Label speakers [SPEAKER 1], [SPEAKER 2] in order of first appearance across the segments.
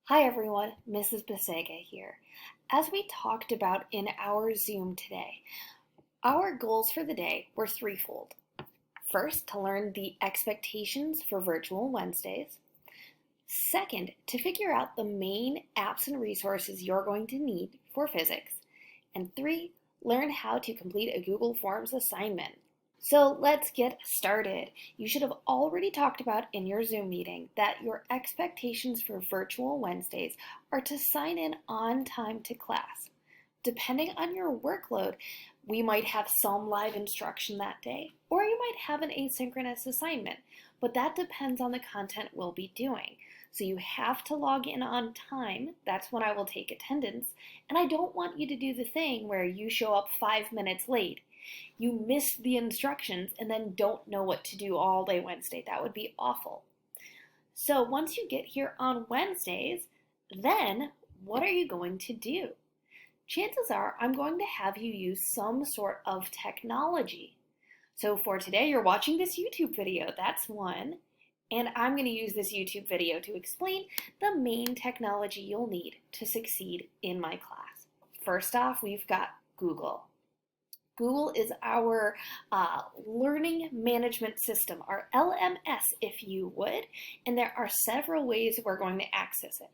[SPEAKER 1] Hi everyone, Mrs. Besega here. As we talked about in our Zoom today, our goals for the day were threefold. First, to learn the expectations for virtual Wednesdays. Second, to figure out the main apps and resources you're going to need for physics. And three, learn how to complete a Google Forms assignment. So let's get started. You should have already talked about in your Zoom meeting that your expectations for virtual Wednesdays are to sign in on time to class. Depending on your workload, we might have some live instruction that day, or you might have an asynchronous assignment, but that depends on the content we'll be doing. So you have to log in on time. That's when I will take attendance, and I don't want you to do the thing where you show up 5 minutes late. You miss the instructions and then don't know what to do all day Wednesday. That would be awful. So once you get here on Wednesdays, then what are you going to do? Chances are I'm going to have you use some sort of technology. So for today, you're watching this YouTube video. That's one. And I'm going to use this YouTube video to explain the main technology you'll need to succeed in my class. First off, we've got Google. Google is our learning management system, our LMS, if you would, and there are several ways we're going to access it.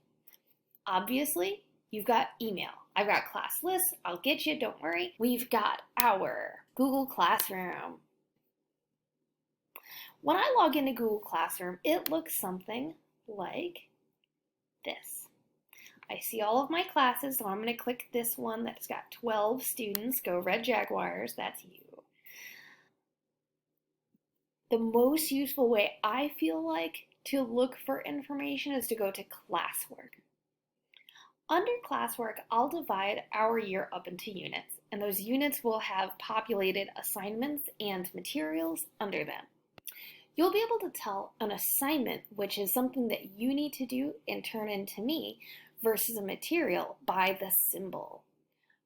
[SPEAKER 1] Obviously, you've got email. I've got class lists. I'll get you, don't worry. We've got our Google Classroom. When I log into Google Classroom, it looks something like this. I see all of my classes, so I'm going to click this one that's got 12 students. Go Red Jaguars, that's you. The most useful way I feel like to look for information is to go to classwork. Under classwork, I'll divide our year up into units, and those units will have populated assignments and materials under them. You'll be able to tell an assignment, which is something that you need to do and turn in to me, versus a material by the symbol.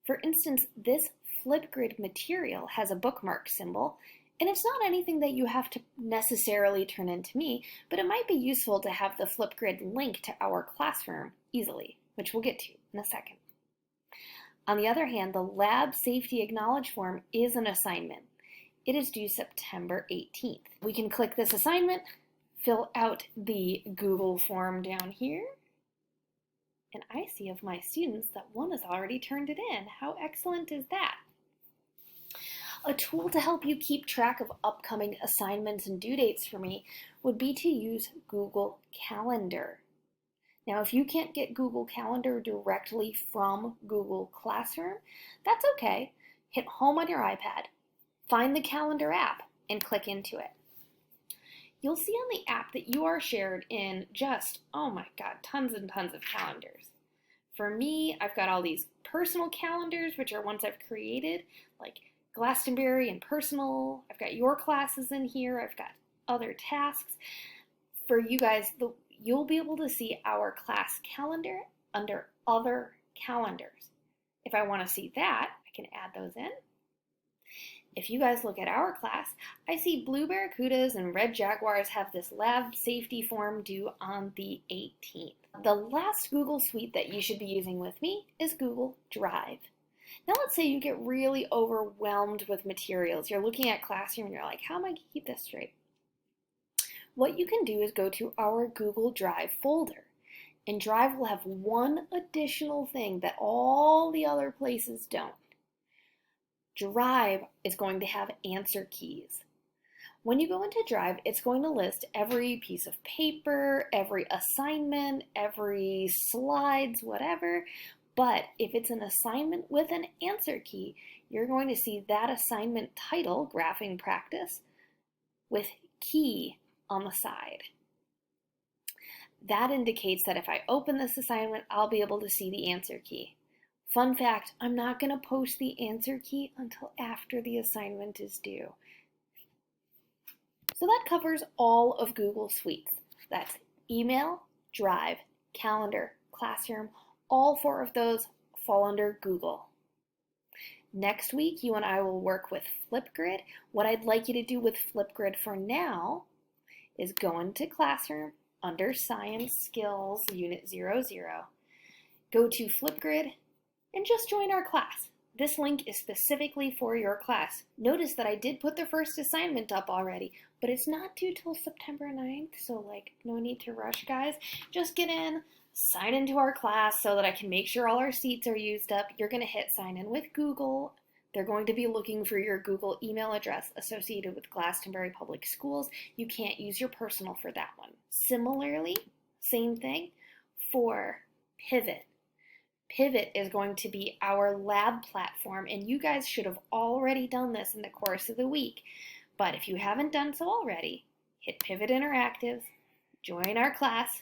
[SPEAKER 1] For instance, this FlipGrid material has a bookmark symbol, and it's not anything that you have to necessarily turn in to me, but it might be useful to have the FlipGrid link to our classroom easily, which we'll get to in a second. On the other hand, the Lab Safety Acknowledge form is an assignment. It is due September 18th. We can click this assignment, fill out the Google form down here, and I see of my students that one has already turned it in. How excellent is that? A tool to help you keep track of upcoming assignments and due dates for me would be to use Google Calendar. Now, if you can't get Google Calendar directly from Google Classroom, that's okay. Hit home on your iPad, find the Calendar app, and click into it. You'll see on the app that you are shared in just, oh my God, tons and tons of calendars. For me, I've got all these personal calendars, which are ones I've created, like Glastonbury and personal. I've got your classes in here. I've got other tasks. For you guys, you'll be able to see our class calendar under other calendars. If I want to see that, I can add those in. If you guys look at our class, I see Blue Barracudas and Red Jaguars have this lab safety form due on the 18th. The last Google Suite that you should be using with me is Google Drive. Now let's say you get really overwhelmed with materials. You're looking at Classroom and you're like, how am I going to keep this straight? What you can do is go to our Google Drive folder. And Drive will have one additional thing that all the other places don't. Drive is going to have answer keys. When you go into Drive, it's going to list every piece of paper, every assignment, every slides, whatever. But if it's an assignment with an answer key, you're going to see that assignment title, Graphing Practice, with key on the side. That indicates that if I open this assignment, I'll be able to see the answer key. Fun fact, I'm not going to post the answer key until after the assignment is due. So that covers all of Google Suites. That's email, Drive, Calendar, Classroom. All four of those fall under Google. Next week, you and I will work with FlipGrid. What I'd like you to do with FlipGrid for now is go into Classroom, under Science Skills Unit 00, go to FlipGrid, and just join our class. This link is specifically for your class. Notice that I did put the first assignment up already, but it's not due till September 9th, so no need to rush, guys. Just get in, sign into our class so that I can make sure all our seats are used up. You're gonna hit sign in with Google. They're going to be looking for your Google email address associated with Glastonbury Public Schools. You can't use your personal for that one. Similarly, same thing for Pivot. Pivot is going to be our lab platform, and you guys should have already done this in the course of the week. But if you haven't done so already, hit Pivot Interactive, join our class.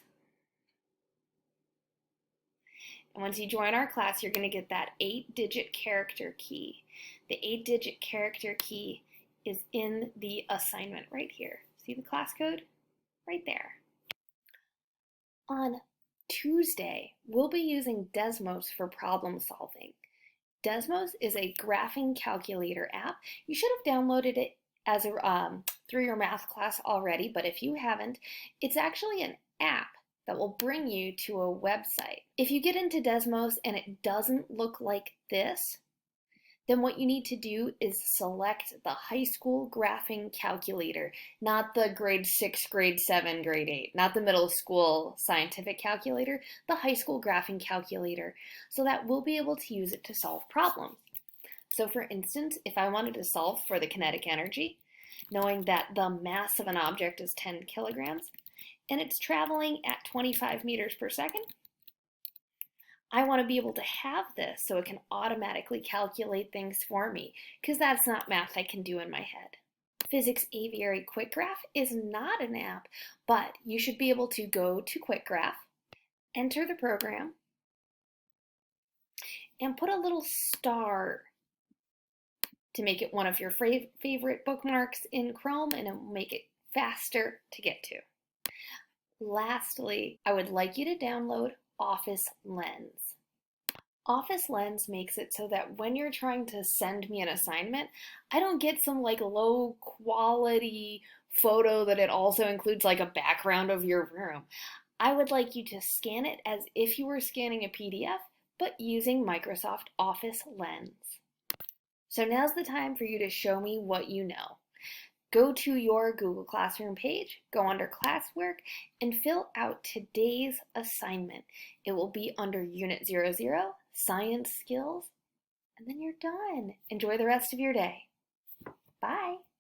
[SPEAKER 1] And once you join our class, you're going to get that 8-digit character key. The 8-digit character key is in the assignment right here. See the class code? Right there. On Tuesday, we'll be using Desmos for problem solving. Desmos is a graphing calculator app. You should have downloaded it as through your math class already, but if you haven't, it's actually an app that will bring you to a website. If you get into Desmos and it doesn't look like this, then what you need to do is select the high school graphing calculator, not the grade 6, grade 7, grade 8, not the middle school scientific calculator, the high school graphing calculator, so that we'll be able to use it to solve problems. So for instance, if I wanted to solve for the kinetic energy, knowing that the mass of an object is 10 kilograms, and it's traveling at 25 meters per second, I want to be able to have this so it can automatically calculate things for me, because that's not math I can do in my head. Physics Aviary Quick Graph is not an app, but you should be able to go to Quick Graph, enter the program, and put a little star to make it one of your favorite bookmarks in Chrome, and it will make it faster to get to. Lastly, I would like you to download Office Lens. Office Lens makes it so that when you're trying to send me an assignment, I don't get some low quality photo that it also includes a background of your room. I would like you to scan it as if you were scanning a PDF, but using Microsoft Office Lens. So now's the time for you to show me what you know. Go to your Google Classroom page, go under Classwork, and fill out today's assignment. It will be under Unit 00, Science Skills, and then you're done. Enjoy the rest of your day. Bye.